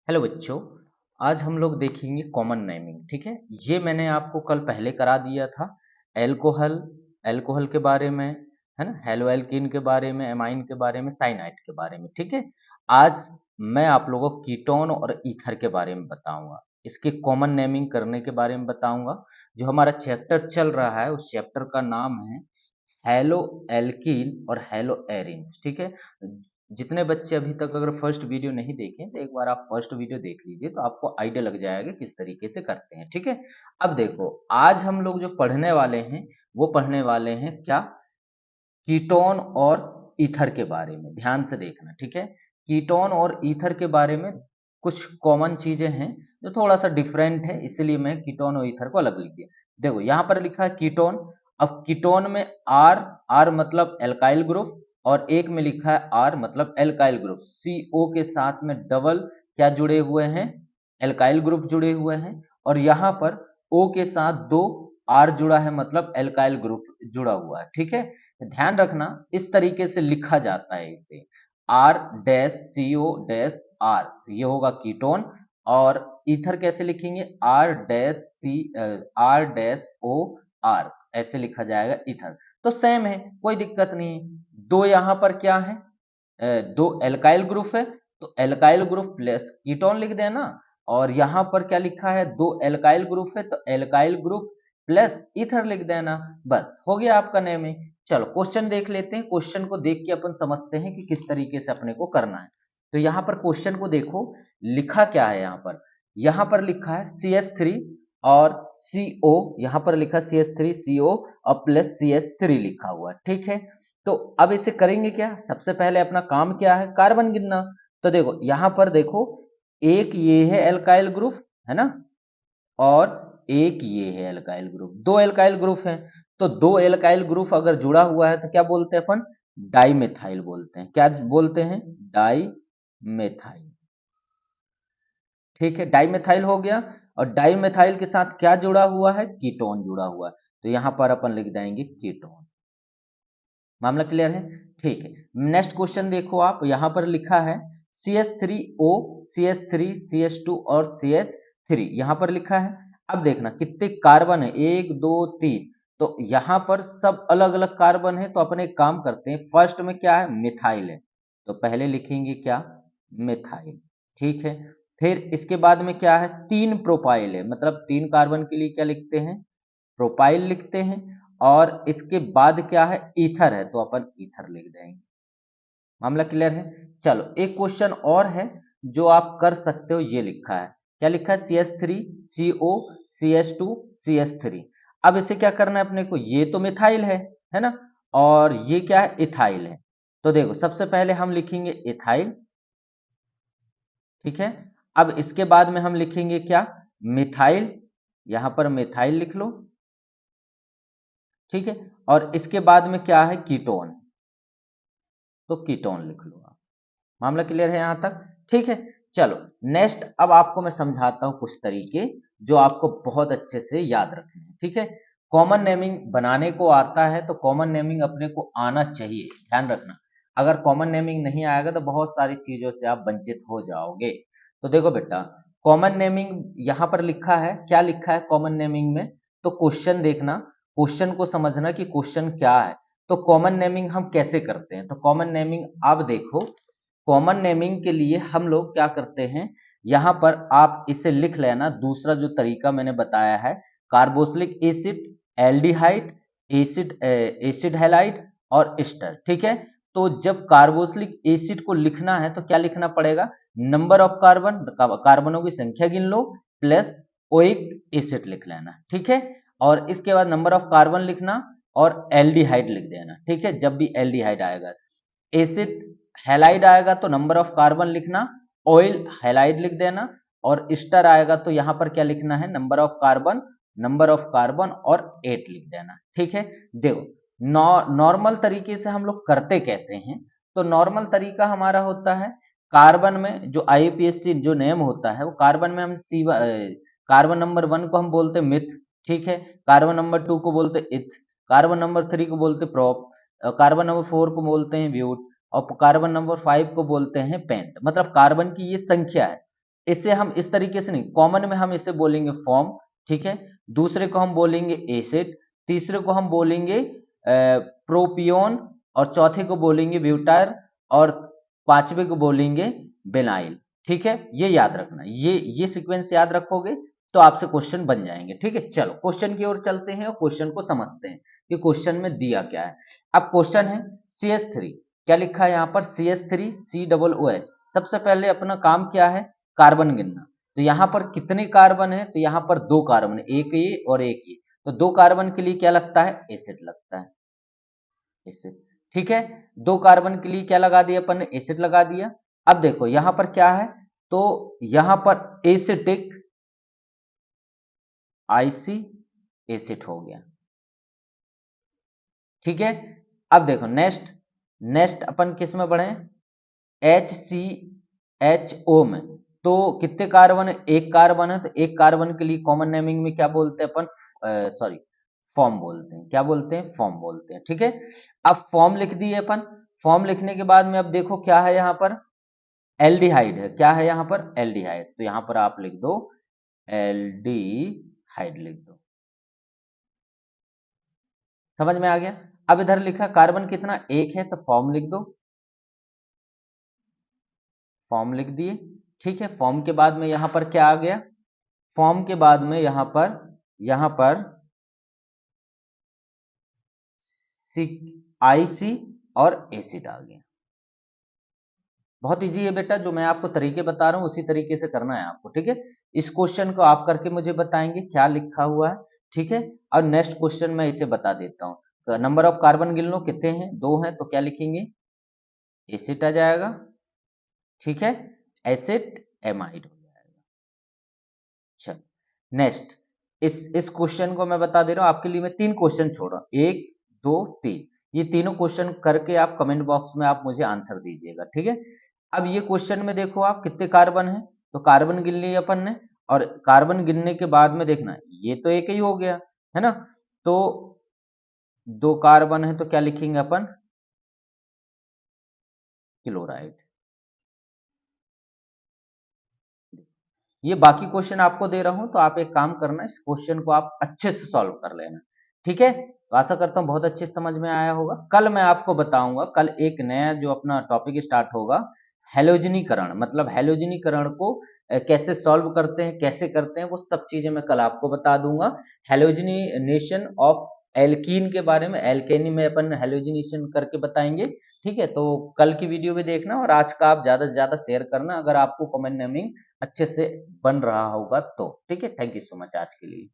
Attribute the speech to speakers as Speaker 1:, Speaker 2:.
Speaker 1: Hello बच्चों। आज हम लोग देखेंगे कॉमन नेमिंग। ठीक है, ये मैंने आपको कल पहले करा दिया था। एल्कोहल एल्कोहल के बारे में, है ना, हेलो एल्कीन के बारे में, एमाइन के बारे में, साइनाइड के बारे में। ठीक है, आज मैं आप लोगों को कीटोन और ईथर के बारे में बताऊंगा, इसके कॉमन नेमिंग करने के बारे में बताऊंगा। जो हमारा चैप्टर चल रहा है उस चैप्टर का नाम है हेलो एल्कीन और हेलो एरिन्स। ठीक है, जितने बच्चे अभी तक अगर फर्स्ट वीडियो नहीं देखे तो एक बार आप फर्स्ट वीडियो देख लीजिए तो आपको आइडिया लग जाएगा किस तरीके से करते हैं। ठीक है, अब देखो, आज हम लोग जो पढ़ने वाले हैं वो पढ़ने वाले हैं क्या, कीटोन और ईथर के बारे में। ध्यान से देखना, ठीक है। कीटोन और ईथर के बारे में कुछ कॉमन चीजें हैं जो थोड़ा सा डिफरेंट है, इसलिए मैं कीटोन और ईथर को अलग लिख दिया। देखो यहाँ पर लिखा है कीटोन। अब कीटोन में आर, आर मतलब एल्काइल ग्रुप, और एक में लिखा है आर मतलब एल्काइल ग्रुप। सीओ के साथ में डबल क्या जुड़े हुए हैं, एल्काइल ग्रुप जुड़े हुए हैं। और यहाँ पर ओ के साथ दो आर जुड़ा है मतलब एल्काइल ग्रुप जुड़ा हुआ है। ठीक है, ध्यान रखना इस तरीके से लिखा जाता है इसे, R dash C O dash R, ये होगा कीटोन। और ईथर कैसे लिखेंगे, आर डैश ओ आर, ऐसे लिखा जाएगा ईथर। तो सेम है, कोई दिक्कत नहीं है। दो यहाँ पर क्या है, दो एल्काइल ग्रुप है तो एल्काइल ग्रुप प्लस कीटोन लिख देना। और यहाँ पर क्या लिखा है, दो एल्काइल ग्रुप है तो एल्काइल ग्रुप प्लस ईथर लिख देना। बस हो गया आपका नेम। चलो क्वेश्चन देख लेते हैं। क्वेश्चन को देख के अपन समझते हैं कि किस तरीके से अपने को करना है। तो यहाँ पर क्वेश्चन को देखो, लिखा क्या है यहाँ पर लिखा है CH3 और CO, यहाँ पर लिखा CH3CO और प्लस CH3 लिखा हुआ है। ठीक है, तो अब इसे करेंगे क्या, सबसे पहले अपना काम क्या है, कार्बन गिनना। तो देखो यहाँ पर देखो, एक ये है एल्काइल ग्रुप, है ना, और एक ये है एल्काइल ग्रुप, दो एल्काइल ग्रुप हैं। तो दो एल्काइल ग्रुप अगर जुड़ा हुआ है तो क्या बोलते हैं अपन, डाइमेथाइल बोलते हैं। क्या बोलते हैं, डाइमेथाइल। ठीक है, डाइमेथाइल हो गया। और डाइमेथाइल के साथ क्या जुड़ा हुआ है, कीटोन जुड़ा हुआ है, तो यहां पर अपन लिख देंगे कीटोन। मामला क्लियर है। ठीक है, नेक्स्ट क्वेश्चन देखो आप, यहां पर लिखा है CH3O, CH3, CH2 और CH3 यहां पर लिखा है। अब देखना कितने कार्बन है, एक दो तीन, तो यहां पर सब अलग अलग कार्बन है। तो अपन एक काम करते हैं, फर्स्ट में क्या है, मिथाइल है, तो पहले लिखेंगे क्या, मिथाइल। ठीक है, फिर इसके बाद में क्या है, तीन प्रोपाइल है, मतलब तीन कार्बन के लिए क्या लिखते हैं, प्रोपाइल लिखते हैं। और इसके बाद क्या है, ईथर है, तो अपन ईथर लिख देंगे। मामला क्लियर है। चलो एक क्वेश्चन और है जो आप कर सकते हो, ये लिखा है, क्या लिखा है, CH3 CO CH2 CH3। अब इसे क्या करना है अपने को, ये तो मिथाइल है ना, और ये क्या है, इथाइल है। तो देखो सबसे पहले हम लिखेंगे इथाइल। ठीक है, अब इसके बाद में हम लिखेंगे क्या, मिथाइल, यहां पर मिथाइल लिख लो। ठीक है, और इसके बाद में क्या है, कीटोन, तो कीटोन लिख लो आप। मामला क्लियर है यहां तक। ठीक है, चलो नेक्स्ट, अब आपको मैं समझाता हूं कुछ तरीके जो आपको बहुत अच्छे से याद रखने हैं। ठीक है, कॉमन नेमिंग बनाने को आता है तो कॉमन नेमिंग अपने को आना चाहिए, ध्यान रखना। अगर कॉमन नेमिंग नहीं आएगा तो बहुत सारी चीजों से आप वंचित हो जाओगे। तो देखो बेटा, कॉमन नेमिंग यहां पर लिखा है, क्या लिखा है कॉमन नेमिंग में, तो क्वेश्चन देखना, क्वेश्चन को समझना कि क्वेश्चन क्या है। तो कॉमन नेमिंग हम कैसे करते हैं, तो कॉमन नेमिंग आप देखो, कॉमन नेमिंग के लिए हम लोग क्या करते हैं, यहां पर आप इसे लिख लेना, दूसरा जो तरीका मैंने बताया है, carboxylic acid, aldehyde, acid halide और एस्टर। ठीक है, तो जब कार्बोक्सिलिक एसिड को लिखना है तो क्या लिखना पड़ेगा, नंबर ऑफ कार्बन, कार्बनों की संख्या गिन लो, प्लस ओइक एसिड लिख लेना। ठीक है, और इसके बाद नंबर ऑफ कार्बन लिखना और एल्डिहाइड लिख देना। ठीक है, जब भी एल्डिहाइड आएगा, एसिड हैलाइड आएगा तो नंबर ऑफ कार्बन लिखना, ऑयल हैलाइड लिख देना। और स्टर आएगा तो यहां पर क्या लिखना है, number of carbon, number of carbon और 8 लिख देना। ठीक है, देखो नॉर्मल तरीके से हम लोग करते कैसे हैं, तो नॉर्मल तरीका हमारा होता है, कार्बन में जो आईपीएससी जो नेम होता है, वो कार्बन में हम कार्बन नंबर 1 को हम बोलते मिथ। ठीक है, कार्बन नंबर 2 को बोलते इथ, कार्बन नंबर 3 को बोलते प्रोप, कार्बन नंबर 4 को बोलते हैं ब्यूट, और कार्बन नंबर 5 को बोलते हैं पेंट। मतलब कार्बन की ये संख्या है, इसे हम इस तरीके से नहीं, कॉमन में हम इसे बोलेंगे फॉर्म, ठीक है। दूसरे को हम बोलेंगे एसिड, तीसरे को हम बोलेंगे प्रोपियोन, और चौथे को बोलेंगे ब्यूटार, और पांचवे को बोलेंगे बेनाइल, ठीक है। ये याद रखना, ये सीक्वेंस याद रखोगे तो आपसे क्वेश्चन बन जाएंगे, ठीक है। चलो क्वेश्चन की ओर चलते हैं और क्वेश्चन को समझते हैं कि क्वेश्चन में दिया क्या है। अब क्वेश्चन है CH3, क्या लिखा है यहाँ पर, CH3 COOH। सबसे पहले अपना काम क्या है, कार्बन गिनना। तो यहाँ पर कितने कार्बन है, तो यहाँ पर 2 कार्बन, एक ये और एक ये। तो 2 कार्बन के लिए क्या लगता है, एसिड लगता है, एसिड, ठीक है। 2 कार्बन के लिए क्या लगा दिया अपन ने, एसिड लगा दिया। अब देखो यहाँ पर क्या है, तो यहाँ पर एसिटिक आईसी एसिड हो गया, ठीक है। अब देखो नेक्स्ट अपन किस में बढ़े, HCHO में। तो कितने कार्बन है, एक कार्बन है, तो एक कार्बन के लिए कॉमन नेमिंग में क्या बोलते हैं अपन, सॉरी फॉर्म बोलते हैं, क्या बोलते हैं, फॉर्म बोलते हैं, ठीक है। अब फॉर्म लिख दिए अपन, फॉर्म लिखने के बाद में अब देखो क्या है यहाँ पर, एल्डिहाइड है, क्या है यहाँ पर, एल्डिहाइड। तो यहाँ पर आप लिख दो एल्डिहाइड, लिख दो, समझ में आ गया। अब इधर लिखा कार्बन कितना, एक है, तो फॉर्म लिख दो, फॉर्म लिख दिए, ठीक है। फॉर्म के बाद में यहां पर क्या आ गया, फॉर्म के बाद में यहां पर आईसी और एसिड आ गया। बहुत इजी है बेटा, जो मैं आपको तरीके बता रहा हूं उसी तरीके से करना है आपको, ठीक है। इस क्वेश्चन को आप करके मुझे बताएंगे क्या लिखा हुआ है, ठीक है। और नेक्स्ट क्वेश्चन मैं इसे बता देता हूं। तो नंबर ऑफ कार्बन गिन लो, कितने हैं, 2 हैं, तो क्या लिखेंगे, एसिड आ जाएगा, ठीक है, एसिड एमाइड हो जाएगा। चलो नेक्स्ट, इस क्वेश्चन को मैं बता दे रहा हूं आपके लिए, मैं 3 क्वेश्चन छोड़ रहा हूं, 1 2 3, ये तीनों क्वेश्चन करके आप कमेंट बॉक्स में आप मुझे आंसर दीजिएगा, ठीक है। अब ये क्वेश्चन में देखो आप कितने कार्बन है, तो कार्बन गिन लिए अपन ने, और कार्बन गिनने के बाद में देखना ये तो एक ही हो गया है ना, तो 2 कार्बन है, तो क्या लिखेंगे अपन, क्लोराइड। ये बाकी क्वेश्चन आपको दे रहा हूं, तो आप एक काम करना, इस क्वेश्चन को आप अच्छे से सॉल्व कर लेना, ठीक है। तो आशा करता हूं बहुत अच्छे से समझ में आया होगा। कल मैं आपको बताऊंगा, कल एक नया जो अपना टॉपिक स्टार्ट होगा, हैलोजनीकरण, मतलब हैलोजनीकरण को कैसे सॉल्व करते हैं, कैसे करते हैं, वो सब चीजें मैं कल आपको बता दूंगा। हैलोजनीनेशन ऑफ एल्कीन के बारे में, एल्केनी में अपन हैलोजनेशन करके बताएंगे, ठीक है। तो कल की वीडियो में देखना, और आज का आप ज्यादा से ज्यादा शेयर करना अगर आपको कॉमन नेमिंग अच्छे से बन रहा होगा तो, ठीक है। थैंक यू सो मच आज के लिए।